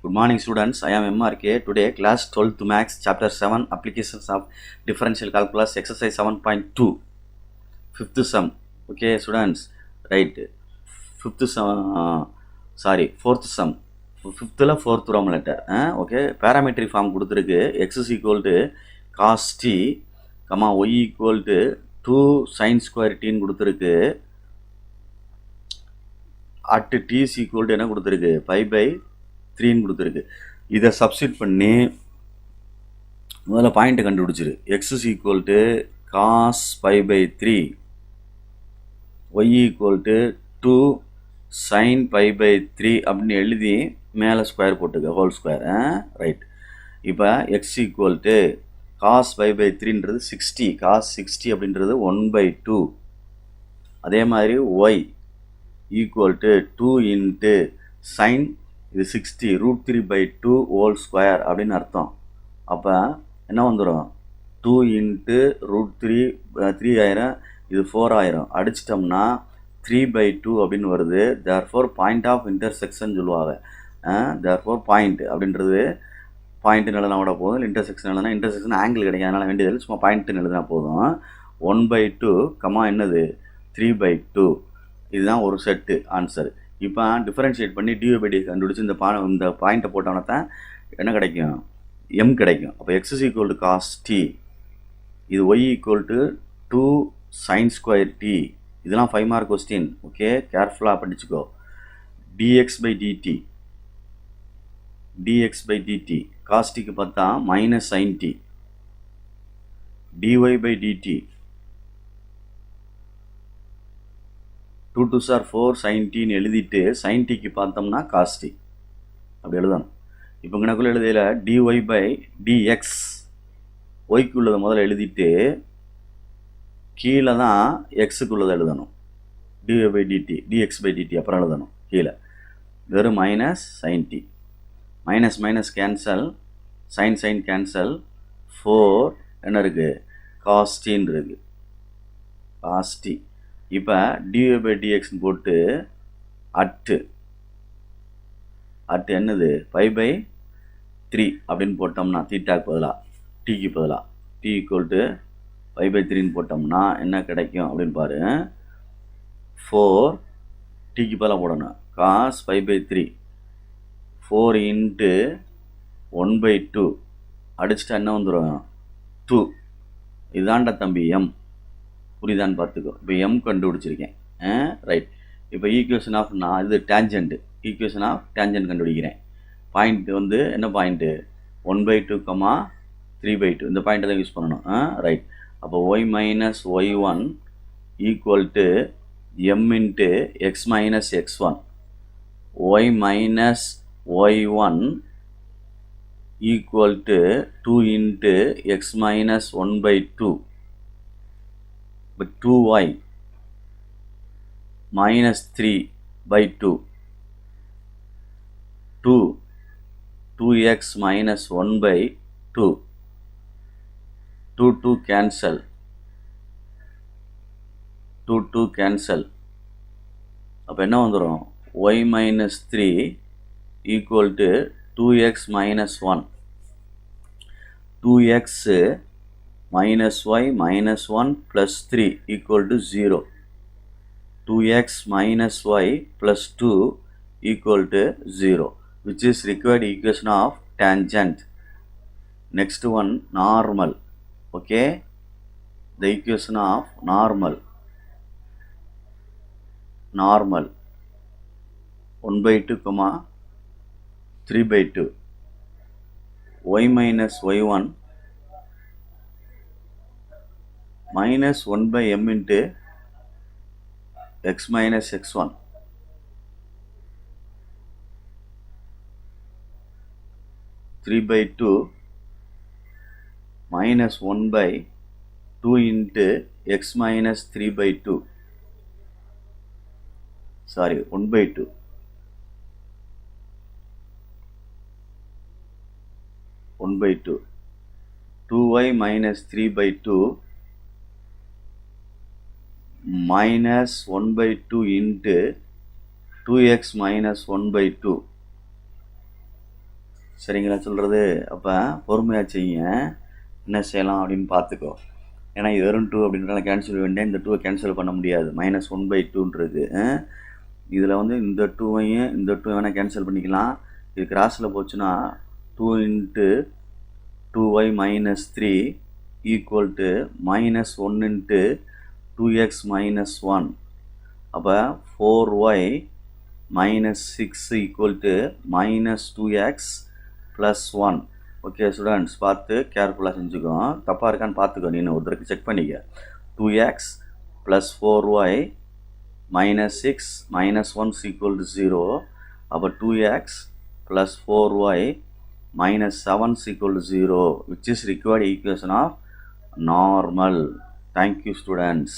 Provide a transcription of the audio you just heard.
Good morning students, I am MRK. Today class 12th Maths chapter 7 applications of differential calculus exercise 7.2 fifth sum. Okay students, right, fifth sum, fourth sum, fifth la fourth Roman letter. Okay, parametric form கொடுத்திருக்கு. X is equal to cos t, y equal to 2 sin square t கொடுத்திருக்கு. at t is equal to என்ன கொடுத்திருக்கு, pi by 3 கொடுத்திருக்கு. இதை substitute பண்ணி முதல்ல point கண்டுபிடிச்சிரு. x is equal to cos pi by 3, y equal to 2 sin pi by 3 அப்படின்னு எழுதி மேலே ஸ்கொயர் போட்டுக்க, ஹோல் ஸ்கொயர். ரைட், இப்போ x equal to cos pi by 3ன்றது 60, cos 60 அப்படின்றது 1/2. அதே மாதிரி y equal to 2 into sin, இது 60 √3/2 ஹோல் ஸ்கொயர் அப்படின்னு அர்த்தம். அப்போ என்ன வந்துடும், 2 into √3, 3 ஆயிரம், இது 4 ஆயிரம், அடிச்சிட்டோம்னா 3/2 அப்படின்னு வருது. தேர்ஃபோர் பாயிண்ட் ஆஃப் இன்டர்செக்ஷன் சொல்லுவாங்க. தேர்ஃபோர் பாயிண்ட் அப்படின்றது பாயிண்ட்டுன்னு எழுதினா கூட போதும், இன்டர்செக்ஷன் எழுதினா இன்டர்செக்ஷன் ஆங்கிள் கிடைக்கும், அதனால் வேண்டியதில்லை, சும்மா பாயிண்ட்டுன்னு எழுதினா போதும். 1/2 கமா என்னது 3/2, இதுதான் ஒரு செட்டு ஆன்சர். இப்போ டிஃபரன்ஷியேட் பண்ணி டிவைடி கண்டுபிடிச்சி இந்த பாயிண்ட்டை போட்டோன்னா தான் என்ன கிடைக்கும், m கிடைக்கும். அப்போ x is equal to cos t, இது y equal to 2 sin square t, இதெல்லாம் 5 மார்க் கொஸ்டின். ஓகே, கேர்ஃபுல்லாக படிச்சுக்கோ. dx by dt, dx by dt, cos tக்கு பார்த்தா minus sin t, dy by dt 2 2s are 4 sin t ன்னு எழுதிட்டு sin tக்கு பார்த்தோம்னா cos t அப்படி எழுதணும். இப்போ கணக்குள்ள எழுதியில dy by dx, ஒய்க்கு உள்ளதை முதல்ல எழுதிட்டு கீழே தான் எக்ஸுக்கு உள்ளதை எழுதணும். dy by dt, dx by dt அப்புறம் எழுதணும் கீழே. வெறும் minus sin t, minus minus cancel, sin sin cancel, 4 என்ன இருக்குது, cos tன்னு இருக்குது, cos t. இப்போ dy by dx போட்டு அட்டு என்னது pi by 3 அப்படின்னு போட்டோம்னா தீட்டாக்கு பதிலாக டீக்கு பதிலாக t equal to pi by 3ன்னு போட்டோம்னா என்ன கிடைக்கும் அப்படின்னு பாரு. 4 டீக்கு பதிலாக போடணும், cos pi by 3, 4 into 1/2 அடிச்சுட்டா என்ன வந்துடும் 2. இதாண்டா தம்பி m, புரியுதான்னு பார்த்துக்கோ. இப்போ m கண்டுபிடிச்சிருக்கேன். ரைட், இப்போ ஈக்குவேஷன் ஆஃப், நான் இது டேஞ்சன்ட், ஈக்குவேஷன் ஆஃப் டேஞ்சன்ட் கண்டுபிடிக்கிறேன். பாயிண்ட் வந்து என்ன பாயிண்ட்டு, 1/2 3/2, இந்த பாயிண்ட்டை தான் யூஸ் பண்ணணும். ரைட், அப்போ y minus y1 equal to m into X minus x1, y minus y1 equal to 2 into X minus 1/2. But 2y minus 3/2, 2x minus 1/2, 2 cancel, 2 cancel. அப்போ என்ன வந்துடும், y minus 3 equal to 2x minus 1, 2x minus y minus 1 plus 3 equal to 0, 2x minus y plus 2 equal to 0, which is required equation of tangent. Next one, normal. Okay, the equation of normal, 1/2 3/2, y minus y1 minus 1/m into x minus x1, (3/2) minus 1/2 into x minus 3/2, sorry 1/2, 1/2, 2y minus 3/2 minus 1/2 into 2x minus 1/2 சரிங்களா சொல்கிறது? அப்போ பொறுமையாக செய்யுங்க. என்ன செய்யலாம் அப்படின்னு பார்த்துக்கோ. ஏன்னா இது வெறும் 2 அப்படின்றத கேன்சல் வேண்டிய இந்த 2 கேன்சல் பண்ண முடியாது. -1/2 இதில் வந்து இந்த 2வையும் இந்த 2 வேணால் கேன்சல் பண்ணிக்கலாம். இது கிராஸில் போச்சுன்னா 2 × 2y - 3 ஈக்குவல் டு -1 × 2x - 1. அப்போ 4y - 6 equal to -2x + 1. Okay students, பார்த்து கேர்ஃபுல்லாக செஞ்சுக்கோ. தப்பாக இருக்கான்னு பார்த்துக்கோ. நீ ஒரு தடவை செக் பண்ணிக்க. 2x + 4y - 6 - 1 equal to 0. அப்போ 2x + 4y - 7 equal to 0, which is required equation of normal. Thank you students.